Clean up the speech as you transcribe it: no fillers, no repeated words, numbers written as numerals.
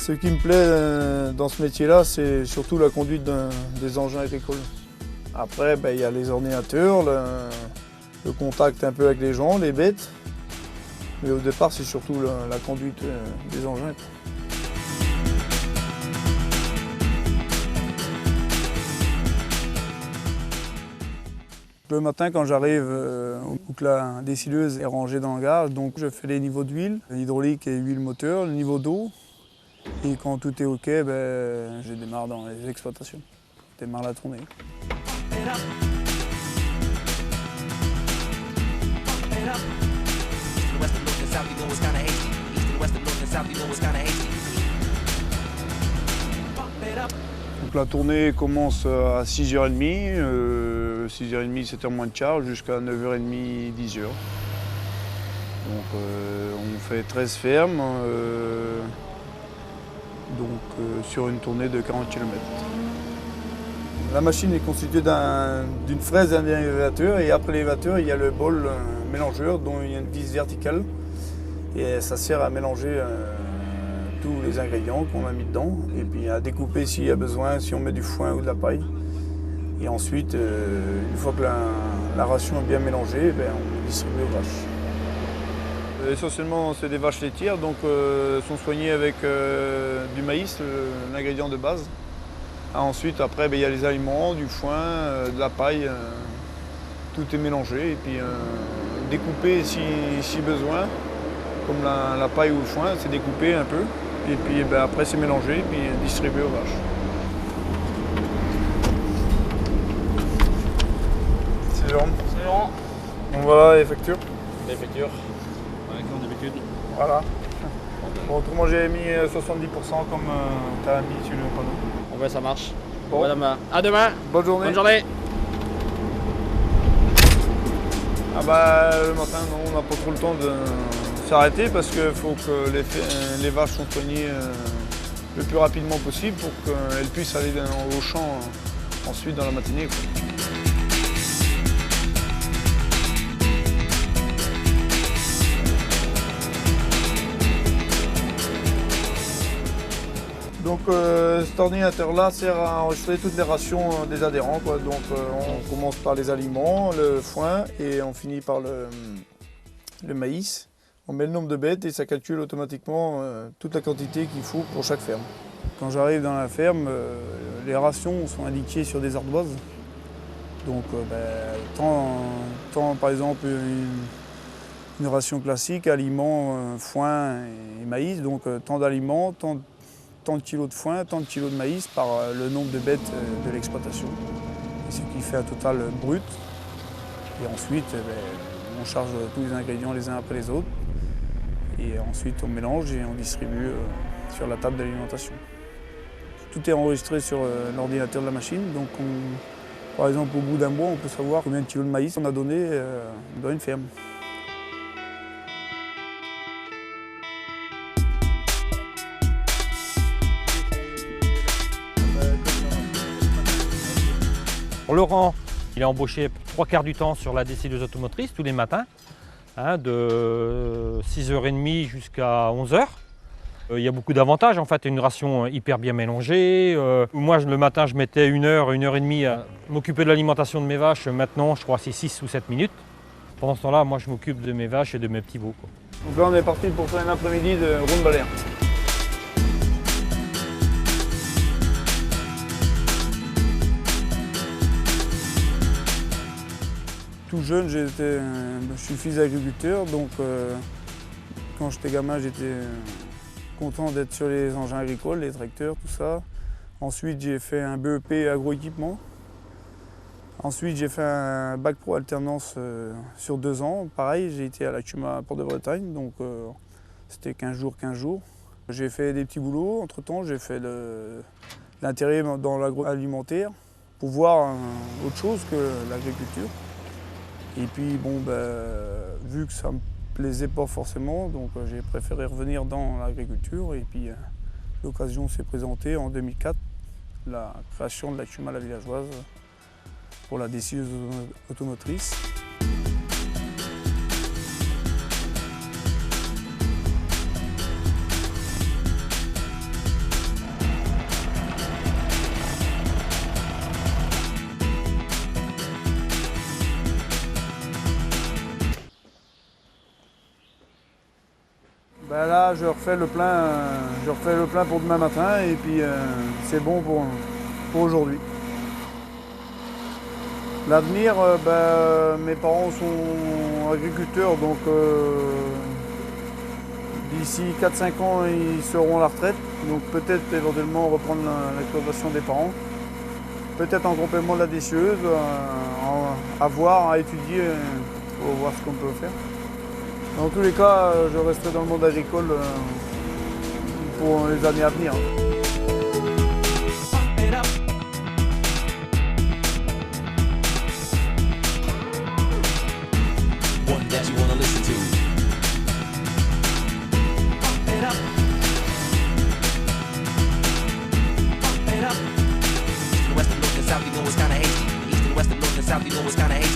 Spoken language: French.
Ce qui me plaît dans ce métier-là, c'est surtout la conduite des engins agricoles. Après, il y a les ordinateurs, le contact un peu avec les gens, les bêtes. Mais au départ, c'est surtout la conduite des engins. Le matin, quand j'arrive, la dessileuse est rangée dans le garage, donc je fais les niveaux d'huile, hydraulique et huile moteur, le niveau d'eau. Et quand tout est OK, je démarre dans les exploitations. Je démarre la tournée. Donc la tournée commence à 6h30, 6h30, 7h moins de charge, jusqu'à 9h30, 10h. Donc on fait 13 fermes, sur une tournée de 40 km. La machine est constituée d'une fraise et d'un élévateur, et après l'élévateur, il y a le bol mélangeur dont il y a une vis verticale. Et ça sert à mélanger tous les ingrédients qu'on a mis dedans, et puis à découper s'il y a besoin, si on met du foin ou de la paille. Et ensuite, une fois que la ration est bien mélangée, on distribue aux vaches. Essentiellement, c'est des vaches laitières, donc sont soignées avec du maïs, l'ingrédient de base. Ensuite, après, il y a les aliments, du foin, de la paille, tout est mélangé, et puis découpé si besoin, comme la paille ou le foin, c'est découpé un peu, et puis après c'est mélangé, et puis distribué aux vaches. C'est Jérôme. C'est Laurent. Donc voilà les factures. Les factures, comme d'habitude. Voilà. Bon, autrement j'ai mis 70% comme tu as mis sur le panneau. Bon ça marche. Bon. À demain. Bonne journée. Bonne journée. Le matin, non, on n'a pas trop le temps de s'arrêter parce qu'il faut que les vaches soient soignées le plus rapidement possible pour qu'elles puissent aller au champ ensuite dans la matinée. Donc cet ordinateur-là sert à enregistrer toutes les rations des adhérents. Donc on commence par les aliments, le foin et on finit par le maïs. On met le nombre de bêtes et ça calcule automatiquement toute la quantité qu'il faut pour chaque ferme. Quand j'arrive dans la ferme, les rations sont indiquées sur des ardoises. Donc tant par exemple une ration classique, aliments, foin et maïs, donc tant d'aliments, tant de kilos de foin, tant de kilos de maïs par le nombre de bêtes de l'exploitation. Ce qui fait un total brut. Et ensuite, on charge tous les ingrédients les uns après les autres. Et ensuite, on mélange et on distribue sur la table d'alimentation. Tout est enregistré sur l'ordinateur de la machine. Donc, par exemple, au bout d'un mois, on peut savoir combien de kilos de maïs on a donné dans une ferme. Laurent, il est embauché 3/4 du temps sur la dessileuse automotrice tous les matins, de 6h30 jusqu'à 11h. Il y a beaucoup d'avantages en fait, une ration hyper bien mélangée. Moi le matin je mettais 1 heure, 1h30 à m'occuper de l'alimentation de mes vaches. Maintenant je crois que c'est 6 ou 7 minutes. Pendant ce temps-là, moi je m'occupe de mes vaches et de mes petits veaux. Donc là on est parti pour faire un après-midi de ronde balaire. Tout jeune, je suis fils d'agriculteur, donc quand j'étais gamin, j'étais content d'être sur les engins agricoles, les tracteurs, tout ça. Ensuite, j'ai fait un BEP agroéquipement. Ensuite, j'ai fait un bac pro alternance sur 2 ans. Pareil, j'ai été à la CUMA Port-de-Bretagne, donc c'était 15 jours, 15 jours. J'ai fait des petits boulots. Entre-temps, j'ai fait l'intérim dans l'agroalimentaire pour voir autre chose que l'agriculture. Et puis, vu que ça me plaisait pas forcément, donc j'ai préféré revenir dans l'agriculture. Et puis, l'occasion s'est présentée en 2004, la création de la CUMA La Villageoise pour la dessileuse automotrice. Ben là, je refais le plein pour demain matin et puis c'est bon pour aujourd'hui. L'avenir, mes parents sont agriculteurs, donc d'ici 4-5 ans, ils seront à la retraite. Donc peut-être éventuellement reprendre l'exploitation des parents. Peut-être en complément de la décieuse, à voir, à étudier, pour voir ce qu'on peut faire. Dans tous les cas, je resterai dans le monde agricole pour les années à venir. South, you know it's kinda hasty.